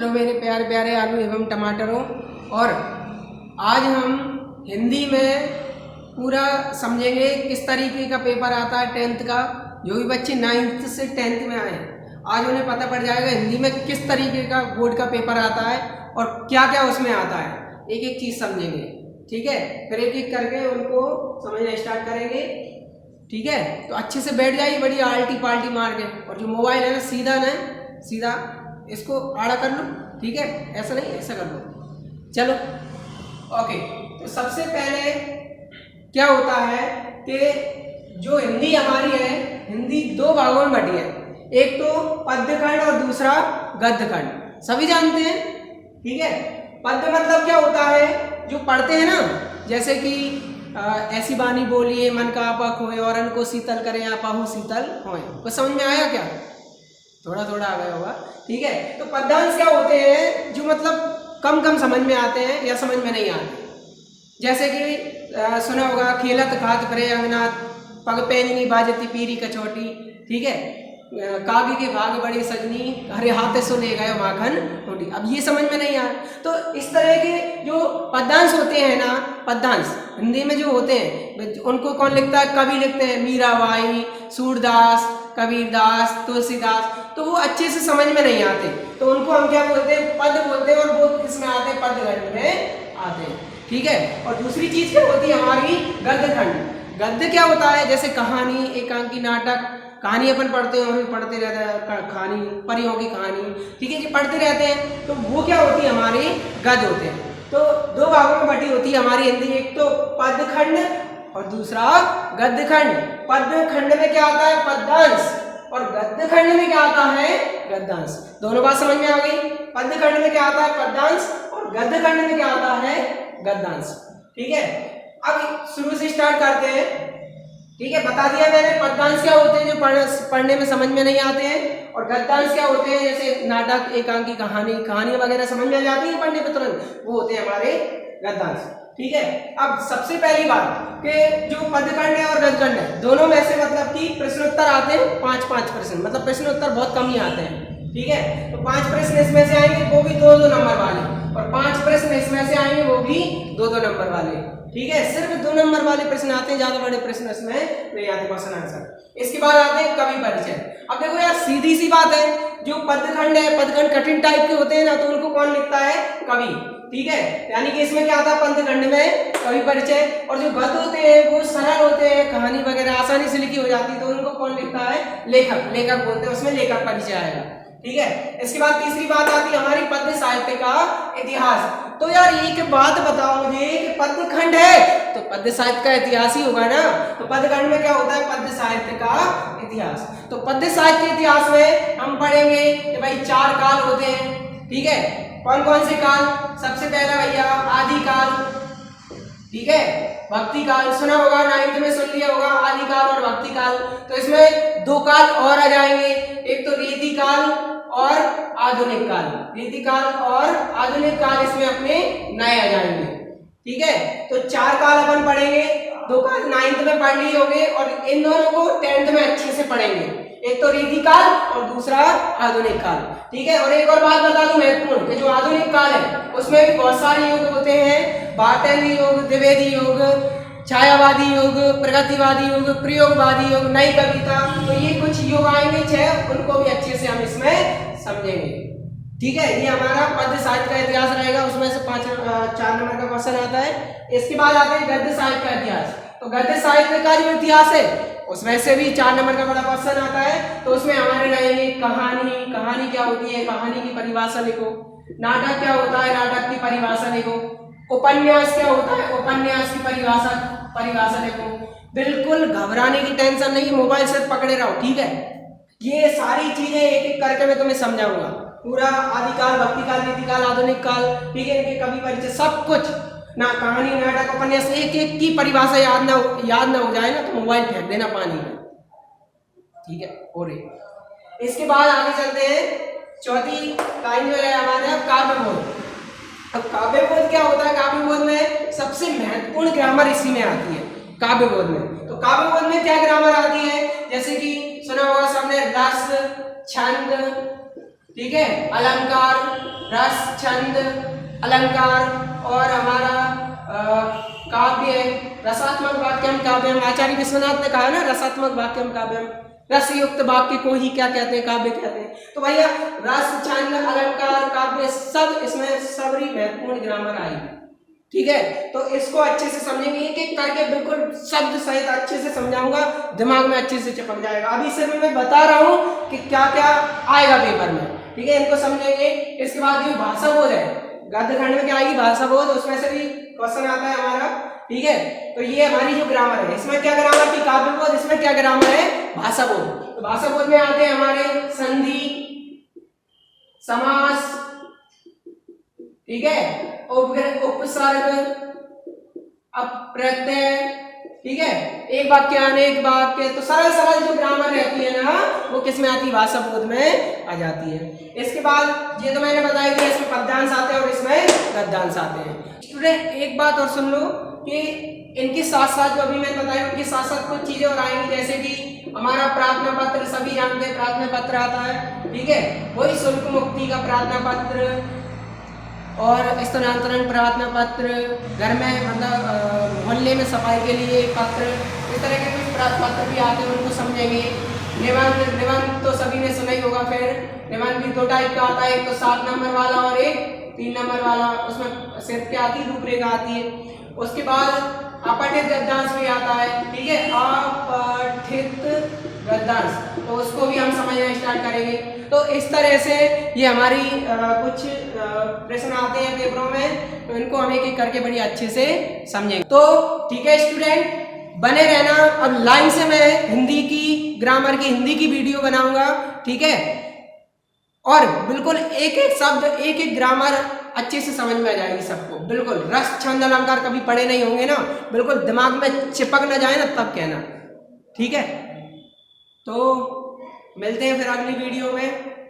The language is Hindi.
हेलो मेरे प्यारे प्यारे आलू एवं टमाटरों। और आज हम हिंदी में पूरा समझेंगे किस तरीके का पेपर आता है 10th का। जो भी बच्चे 9th से 10th में आए हैं आज उन्हें पता पड़ जाएगा हिंदी में किस तरीके का बोर्ड का पेपर आता है और क्या क्या उसमें आता है। एक एक चीज़ समझेंगे, ठीक है। फिर एक एक करके उनको समझना स्टार्ट करेंगे, ठीक है। तो अच्छे से बैठ जाइए, बड़ी आल्टी पाल्टी मार के। और जो मोबाइल है ना सीधा इसको आड़ा कर लो, ठीक है। ऐसा नहीं, ऐसा कर लो, चलो ओके। तो सबसे पहले क्या होता है कि जो हिंदी हमारी है, हिंदी दो भागों में बटी है। एक तो पद्य खंड और दूसरा गद्य खंड, सभी जानते हैं, ठीक है। पद्य मतलब क्या होता है, जो पढ़ते हैं ना, जैसे कि ऐसी बानी बोलिए मन का आपा खोए और अन्न को शीतल करें आपाहु शीतल होए। कुछ समझ में आया क्या? थोड़ा थोड़ा आ गया होगा, ठीक है। तो पद्यांश क्या होते हैं, जो मतलब कम कम समझ में आते हैं या समझ में नहीं आते। जैसे कि सुना होगा, खेलत खात परे अंगनाथ पग पैंजनी बाजती पीरी कचौटी, ठीक है। कागी के भाग बड़े सजनी हरे हाथे सो ले गए माखन रोटी। अब ये समझ में नहीं आया। तो इस तरह के जो पद्यांश होते हैं ना, पद्यांश हिंदी में जो होते हैं उनको कौन लिखता है? कवि लिखते हैं। मीराबाई, सूरदास, कबीरदास, तुलसीदास। तो वो अच्छे से समझ में नहीं आते, तो उनको हम क्या बोलते हैं? पद बोलते हैं। और वो किसमें आते हैं? पद्य खंड में आते हैं, ठीक है। और दूसरी चीज क्या होती है हमारी? गद्य खंड। गद्य क्या होता है? जैसे कहानी, एकांकी, नाटक। कहानी अपन पढ़ते हैं और भी पढ़ते रहते हैं, कहानी, परियों की कहानी, ठीक है जी, पढ़ते रहते हैं। तो वो क्या होती है? हमारी गद्य होते हैं। तो दो भागों में बटी होती है हमारी हिंदी, एक तो पद्य खंड और दूसरा गद्य खंड। पद्य खंड में क्या आता है? पद्यांश। और गद्य खंड में क्या आता है? गद्यांश। दोनों बात समझ में आ गई। पद्य खंड में क्या आता है? पद्यांश। और गद्य खंड में क्या आता है? गद्यांश, ठीक है। अब शुरू से स्टार्ट करते हैं, ठीक है। बता दिया मैंने पद्यांश क्या होते हैं, जो पढ़ने में समझ में नहीं आते हैं। और गद्यांश क्या होते हैं? जैसे नाटक, एकांकी, कहानी वगैरह समझ में आ जाती है पढ़ने पे तुरंत, वो होते हैं हमारे गद्यांश, ठीक है। अब सबसे पहली बात कि जो पद्य खंड है और गद्य खंड है, दोनों में से मतलब कि प्रश्नोत्तर आते हैं 5-5 प्रश्न, मतलब प्रश्नोत्तर बहुत कम ही आते हैं, ठीक है। तो 5 प्रश्न इसमें से आएंगे, वो भी 2-2 नंबर वाले। और 5 प्रश्न इसमें से आएंगे, वो भी 2-2 नंबर वाले, ठीक है। सिर्फ 2 नंबर वाले प्रश्न आते हैं, ज्यादा बड़े प्रश्न इसमें नहीं आते क्वेश्चन आंसर। इसके बाद आते हैं कवि परिचय। अब देखो यार, सीधी सी बात है, जो पद्य खंड है, पद्य खंड कठिन टाइप के होते हैं ना, तो उनको कौन लिखता है? कवि, ठीक है। यानी कि इसमें क्या आता है? पद्य खंड में कवि परिचय। और जो गद्य होते हैं वो सरल होते हैं, कहानी वगैरह आसानी से लिखी हो जाती है, तो उनको कौन लिखता है? लेखक। लेखक बोलते हैं, उसमें लेखक परिचय आएगा, ठीक है। इसके बाद तीसरी बात आती है हमारी पद्य साहित्य का इतिहास। तो यार एक बात बताओ मुझे कि पद्य खंड है तो पद्य साहित्य का इतिहास ही होगा ना। तो पद्य खंड में क्या होता है? पद्य साहित्य का इतिहास। तो पद्य साहित्य के इतिहास में हम पढ़ेंगे कि भाई 4 काल होते हैं, ठीक है। कौन कौन से काल? सबसे पहला भैया आदि काल, ठीक है। भक्ति काल सुना होगा, 9th में सुन लिया होगा, आदि काल और भक्ति काल। तो इसमें 2 काल और आ जाएंगे, एक तो रीति काल और आधुनिक काल। रीति काल और आधुनिक काल इसमें अपने नए आ जाएंगे, ठीक है। तो 4 काल अपन पढ़ेंगे, 2 काल 9th में पढ़ लिए होंगे और इन दोनों को 10th में अच्छे से पढ़ेंगे। एक तो रीति काल और दूसरा आधुनिक काल, ठीक है। और एक और बात बता दूं महत्वपूर्ण, कि जो आधुनिक काल है उसमें भी बहुत सारे युग होते हैं। भारतेंद्र युग, द्विवेदी युग, छायावादी युग, प्रगतिवादी युग, प्रयोगवादी युग, नई कविता। तो ये कुछ युग आएंगे 6, उनको भी अच्छे से हम इसमें समझेंगे, ठीक है। ये हमारा पद्य साहित्य का इतिहास रहेगा, उसमें से 4 नंबर का क्वेश्चन आता है। इसके बाद आते हैं गद्य साहित्य का इतिहास। तो गद्य साहित्य का जो इतिहास है उसमें से भी 4 नंबर का बड़ा क्वेश्चन आता है। तो उसमें हमारे रहेंगे कहानी। कहानी क्या होती है? कहानी की परिभाषा लिखो। नाटक क्या होता है? नाटक की परिभाषा लिखो। उपन्यास क्या होता है? उपन्यास की परिभाषा लिखो। बिल्कुल घबराने की टेंशन नहीं, मोबाइल से पकड़े रहो, ठीक है। ये सारी चीजें एक एक करके मैं तुम्हें समझाऊंगा, पूरा आदिकाल, भक्ति काल, रीति काल, आधुनिक काल, ठीक है। इनके कवि परिचय सब कुछ ना, कहानी, नाटक, उपन्यास, एक एक की परिभाषा याद ना हो जाए ना तो मोबाइल फेंक देना पानी में, ठीक है। और इसके बाद आगे चलते हैं, चौथी लाइन जो है हमारे काव्यबोध। अब काव्यबोध क्या होता है? काव्यबोध में सबसे महत्वपूर्ण ग्रामर इसी में आती है, काव्यबोध में। तो काव्यबोध में क्या ग्रामर आती है? जैसे कि सुना होगा सबने, रस, छंद, ठीक है, अलंकार, रस, छंद, अलंकार और हमारा काव्य, रसात्मक वाक्यम काव्यम। आचार्य विश्वनाथ ने कहा ना रसात्मक वाक्यम काव्यम, रसयुक्त वाक्य को ही क्या कहते हैं, काव्य कहते हैं। तो भैया रस, छंद, अलंकार, काव्य सब इसमें सबरी महत्वपूर्ण ग्रामर आएगी। ठीक है, तो इसको अच्छे से समझेंगे, एक एक करके बिल्कुल शब्द सहित अच्छे से समझाऊंगा, दिमाग में अच्छे से चिपक जाएगा। अभी सिर्फ मैं बता रहा हूँ कि क्या क्या आएगा पेपर में। ठीक है, इनको समझेंगे। इसके बाद ये भाषा बोध है, गद्य खंड में क्या आएगी, भाषा बोध, उसमें से भी क्वेश्चन आता है हमारा। ठीक है, तो ये हमारी जो ग्रामर है, इसमें क्या ग्रामर थी, काव्य बोध, इसमें क्या ग्रामर है, भाषा बोध। तो भाषा बोध में आते हैं हमारे संधि, समास, ठीक है, उपसर्ग, अप्रत्यय, ठीक है, एक वाक्य अनेक वाक्य। तो सरल सरल जो ग्रामर रहती है ना, वो किस में आती है, भाषा बोध में आ जाती है। इसके बाद ये तो मैंने बताया कि इसमें पद्यांश आते हैं और इसमें गद्यांश आते हैं। स्टूडेंट एक बात और सुन लो कि इनके साथ साथ जो अभी मैंने बताया उनके साथ साथ कुछ चीजें और आएंगी, जैसे कि हमारा प्रार्थना पत्र, सभी जानते हैं प्रार्थना पत्र आता है। ठीक है, वही शुल्क मुक्ति का प्रार्थना पत्र और स्थानांतरण प्रार्थना पत्र, घर में मतलब मोहल्ले में सफाई के लिए पत्र, इस तरह के कुछ पत्र भी आते हैं, उनको समझेंगे। निबंध तो सभी ने सुना ही होगा। फिर निबंध भी दो टाइप का आता है, एक तो 7 नंबर वाला और एक 3 नंबर वाला। उसमें सिर्फ क्या आती है, रूपरेखा आती है। उसके बाद अपठित गद्यांश भी आता है। ठीक है, अपठित गद्यांश, तो उसको भी हम समझना स्टार्ट करेंगे। तो इस तरह से ये हमारी कुछ प्रश्न आते हैं पेपरों में, तो इनको हम एक एक करके बड़ी अच्छे से समझेंगे। तो ठीक है स्टूडेंट, बने रहना। अब लाइन से मैं हिंदी की ग्रामर की हिंदी की वीडियो बनाऊंगा। ठीक है, और बिल्कुल एक एक शब्द, एक एक ग्रामर अच्छे से समझ में आ जाएगी सबको। बिल्कुल रस, छंद, अलंकार कभी पढ़े नहीं होंगे ना, बिल्कुल दिमाग में चिपक ना जाए ना, तब कहना। ठीक है, तो मिलते हैं फिर अगली वीडियो में।